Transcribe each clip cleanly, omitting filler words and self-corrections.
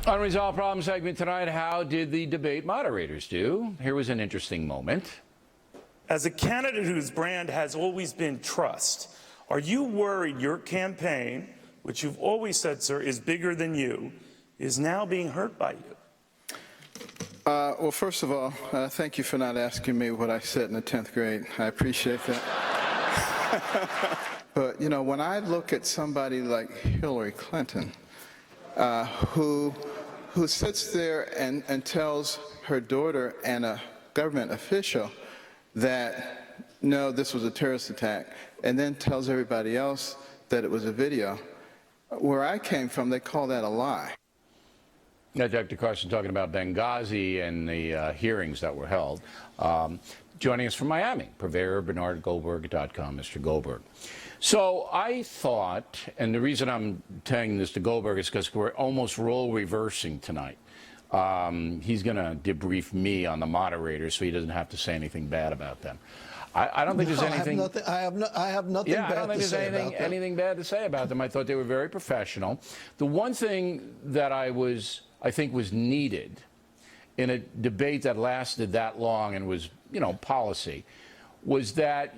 Unresolved Problem segment tonight. How did the debate moderators do? Here was an interesting moment. As a candidate whose brand has always been trust, are you worried your campaign, which you've always said, sir, is bigger than you, is now being hurt by you? Well, first of all, thank you for not asking me what I said in the 10th grade. I appreciate that. But, you know, when I look at somebody like Hillary Clinton, who sits there and tells her daughter and a government official that, no, this was a terrorist attack, and then tells everybody else that it was a video. Where I came from, they call that a lie. Now, Dr. Carson talking about Benghazi and the hearings that were held. Joining us from Miami, purveyor of BernardGoldberg.com, Mr. Goldberg. So I thought, and the reason I'm telling this to Goldberg is because we're almost role reversing tonight. He's going to debrief me on the moderators so he doesn't have to say anything bad about them. I don't think there's anything. I have nothing yeah, bad I don't think to say there's about them. anything bad to say about them. I thought they were very professional. The one thing that I think was needed in a debate that lasted that long and was, you know, policy, was that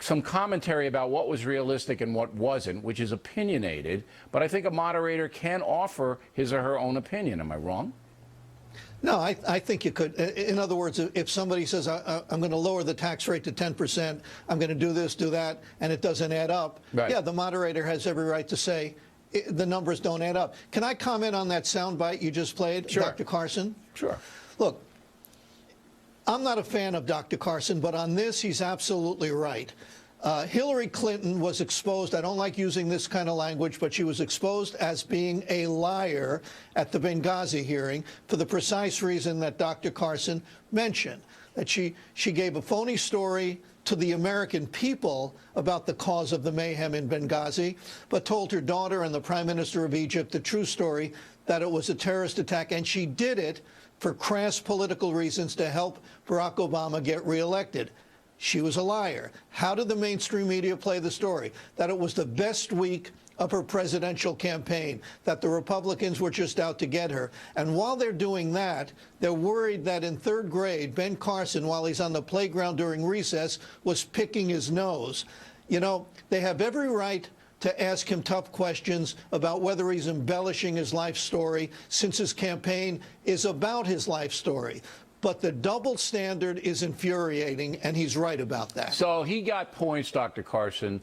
some commentary about what was realistic and what wasn't, which is opinionated. But I think a moderator can offer his or her own opinion. Am I wrong? No, I think you could. In other words, if somebody says, I'm going to lower the tax rate to 10%, I'm going to do this, do that, and it doesn't add up, right. Yeah, the moderator has every right to say the numbers don't add up. Can I comment on that soundbite you just played, sure. Dr. Carson? Sure. Look, I'm not a fan of Dr. Carson, but on this, he's absolutely right. Hillary Clinton was exposed, I don't like using this kind of language, but she was exposed as being a liar at the Benghazi hearing for the precise reason that Dr. Carson mentioned, that she gave a phony story to the American people about the cause of the mayhem in Benghazi, but told her daughter and the Prime Minister of Egypt the true story, that it was a terrorist attack, and she did it for crass political reasons to help Barack Obama get reelected. She was a liar. How did the mainstream media play the story? That it was the best week of her presidential campaign, that the Republicans were just out to get her. And while they're doing that, they're worried that in third grade, Ben Carson, while he's on the playground during recess, was picking his nose. You know, they have every right to ask him tough questions about whether he's embellishing his life story, since his campaign is about his life story. But the double standard is infuriating, and he's right about that. So he got points, Dr. Carson,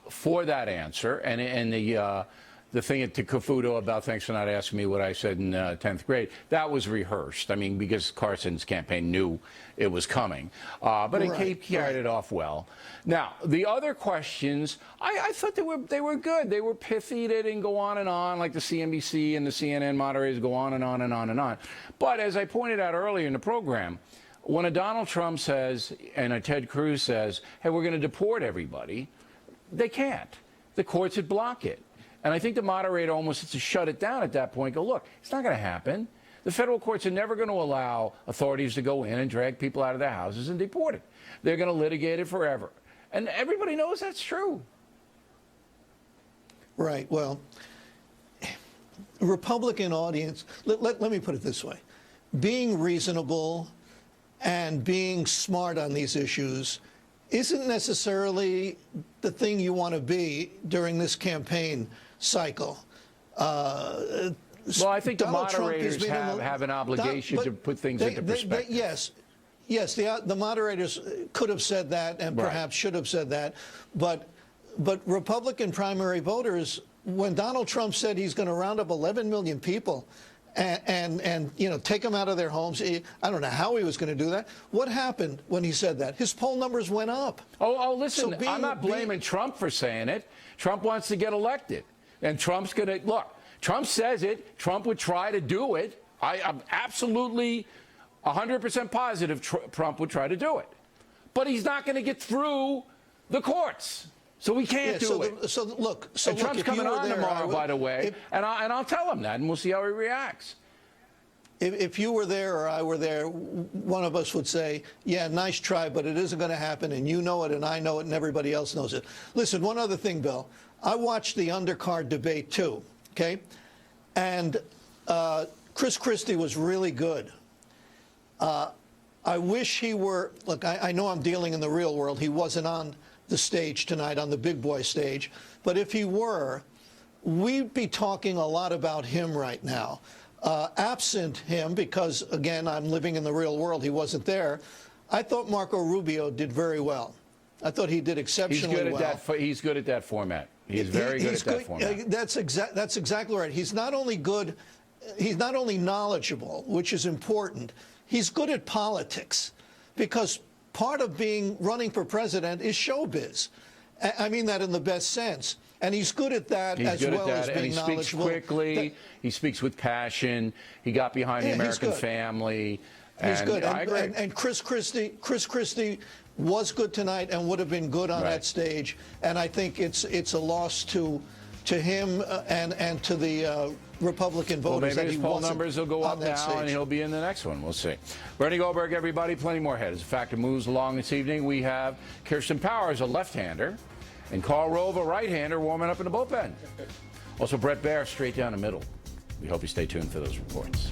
for that answer. And the thing to Cafuto about thanks for not asking me what I said in 10th grade, that was rehearsed. I mean, because Carson's campaign knew it was coming. But he carried it off well. Now, the other questions, I thought they were good. They were pithy. They didn't go on and on like the CNBC and the CNN moderators go on and on and on and on. But as I pointed out earlier in the program, when a Donald Trump says and a Ted Cruz says, hey, we're going to deport everybody, they can't. The courts would block it. And I think the moderator almost has to shut it down at that point, go, look, it's not going to happen. The federal courts are never going to allow authorities to go in and drag people out of their houses and deport it. They're going to litigate it forever. And everybody knows that's true. Right. Well, Republican audience, let me put it this way. Being reasonable and being smart on these issues isn't necessarily the thing you want to be during this campaign cycle. Well, I think the moderators have an obligation to put things into perspective. Yes, the moderators could have said that and perhaps should have said that, but Republican primary voters, when Donald Trump said he's going to round up 11 million people and you know, take them out of their homes, I don't know how he was going to do that. What happened when he said that? His poll numbers went up. Oh, listen, I'm not blaming Trump for saying it. Trump wants to get elected, and Trump's going to look. Trump says it. Trump would try to do it. I'm absolutely 100% positive Trump would try to do it. But he's not going to get through the courts. So we can't do it. And Trump's coming on tomorrow, by the way, and I'll tell him that, and we'll see how he reacts. If you were there or I were there, one of us would say, yeah, nice try, but it isn't going to happen, and you know it, and I know it, and everybody else knows it. Listen, one other thing, Bill. I watched the undercard debate, too, okay? And Chris Christie was really good. I wish he were, look, I know I'm dealing in the real world. He wasn't on the stage tonight, on the big boy stage. But if he were, we'd be talking a lot about him right now. Absent him, because, again, I'm living in the real world, he wasn't there, I thought Marco Rubio did very well. I thought he did exceptionally well. He's good at that format. He's very good at that format. That's exactly right. He's not only good, he's not only knowledgeable, which is important, he's good at politics, because part of running for president is showbiz. I mean that in the best sense. And he's good at that as well as being knowledgeable. He speaks quickly. He speaks with passion. He got behind the American family. He's good. I agree. And Chris Christie was good tonight and would have been good on that stage. And I think it's a loss to him and to the Republican voters. Well, maybe his poll numbers will go up now, stage. and he'll be in the next one. We'll see. Bernie Goldberg, everybody, plenty more ahead. As a factor moves along this evening, we have Kirsten Powers, a left-hander, and Karl Rove, a right-hander, warming up in the bullpen. Also, Brett Baer, straight down the middle. We hope you stay tuned for those reports.